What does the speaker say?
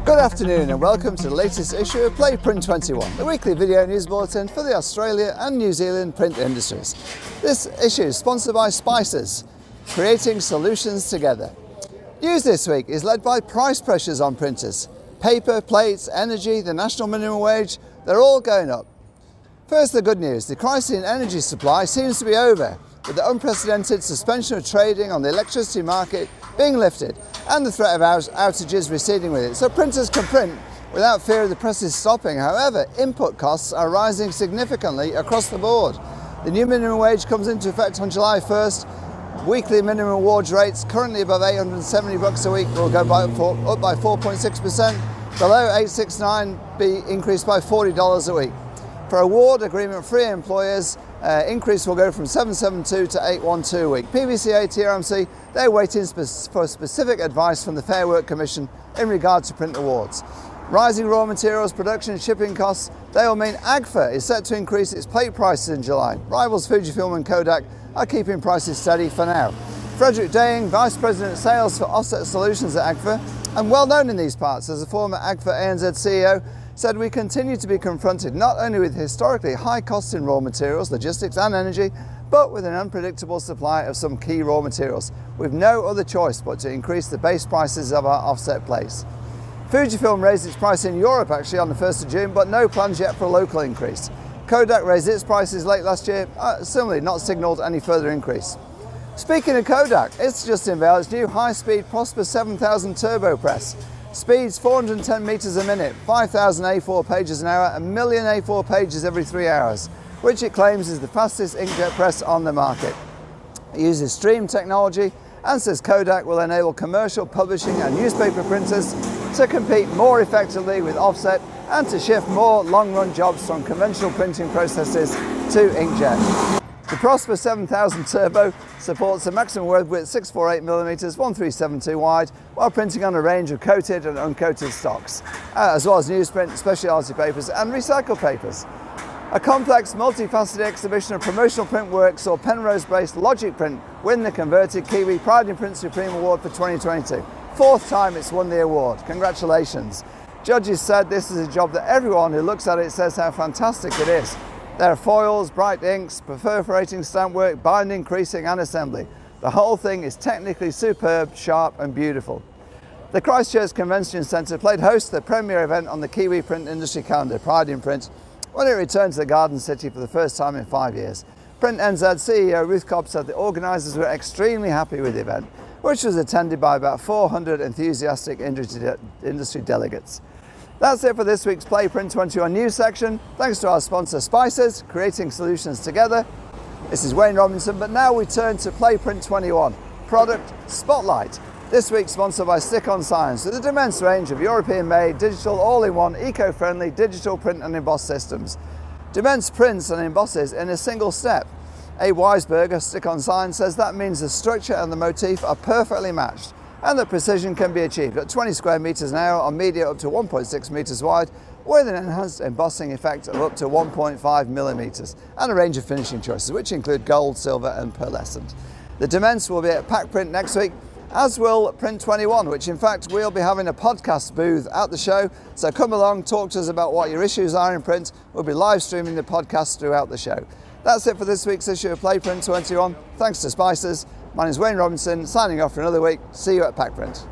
Good afternoon and welcome to the latest issue of Print21, the weekly video news bulletin for the Australia and New Zealand print industries. This issue is sponsored by Spices, creating solutions together. News this week is led by price pressures on printers. Paper, plates, energy, the national minimum wage, they're all going up. First, the good news. The crisis in energy supply seems to be over, with the unprecedented suspension of trading on the electricity market being lifted and the threat of outages receding with it. So printers can print without fear of the presses stopping. However, input costs are rising significantly across the board. The new minimum wage comes into effect on July 1st. Weekly minimum wage rates, currently above $870 a week, will go up by 4.6%. Below $869 be increased by $40 a week. For award agreement-free employers, increase will go from $772 to $812 a week. PVCA, TRMC, they're waiting for specific advice from the Fair Work Commission in regard to print awards. Rising raw materials, production and shipping costs, they will mean AGFA is set to increase its plate prices in July. Rivals Fujifilm and Kodak are keeping prices steady for now. Frederick Daying, Vice President of Sales for Offset Solutions at AGFA, and well known in these parts as a former AGFA ANZ CEO, said we continue to be confronted not only with historically high costs in raw materials, logistics and energy, but with an unpredictable supply of some key raw materials, with no other choice but to increase the base prices of our offset plates. Fujifilm raised its price in Europe actually on the 1st of June, but no plans yet for a local increase. Kodak raised its prices late last year, similarly not signalled any further increase. Speaking of Kodak, it's just unveiled its new high-speed Prosper 7000 turbo press. Speeds 410 meters a minute, 5,000 A4 pages an hour, a million A4 pages every 3 hours, which it claims is the fastest inkjet press on the market. It uses stream technology and says Kodak will enable commercial publishing and newspaper printers to compete more effectively with offset and to shift more long-run jobs from conventional printing processes to inkjet. The Prosper 7000 Turbo supports a maximum word width 648mm, 1372 wide, while printing on a range of coated and uncoated stocks, as well as newsprint, specialty papers and recycled papers. A complex, multifaceted exhibition of promotional print work saw Penrose-based Logic Print win the converted Kiwi Pride in Print Supreme Award for 2022. Fourth time it's won the award. Congratulations. Judges said this is a job that everyone who looks at it says how fantastic it is. There are foils, bright inks, perforating stamp work, binding, creasing and assembly. The whole thing is technically superb, sharp and beautiful. The Christchurch Convention Centre played host to the premier event on the Kiwi print industry calendar, Pride in Print, when it returned to the Garden City for the first time in 5 years. Print NZ CEO Ruth Cobb said the organisers were extremely happy with the event, which was attended by about 400 enthusiastic industry delegates. That's it for this week's Print21 news section. Thanks to our sponsor Spices, creating solutions together. This is Wayne Robinson, but now we turn to Print21, product Spotlight. This week sponsored by Stick-On Science, with a immense range of European-made, digital, all-in-one, eco-friendly digital print and emboss systems. Demence prints and embosses in a single step. Abe Weisberger, Stick-On Science, says that means the structure and the motif are perfectly matched, and that precision can be achieved at 20 square meters an hour on media up to 1.6 meters wide, with an enhanced embossing effect of up to 1.5 millimeters, and a range of finishing choices, which include gold, silver and pearlescent. The Demence will be at Pack Print next week, as will Print21, which in fact we'll be having a podcast booth at the show, so come along, talk to us about what your issues are in print. We'll be live streaming the podcast throughout the show. That's it for this week's issue of Print21. Thanks to Spices. My name is Wayne Robinson, signing off for another week. See you at Pack Print.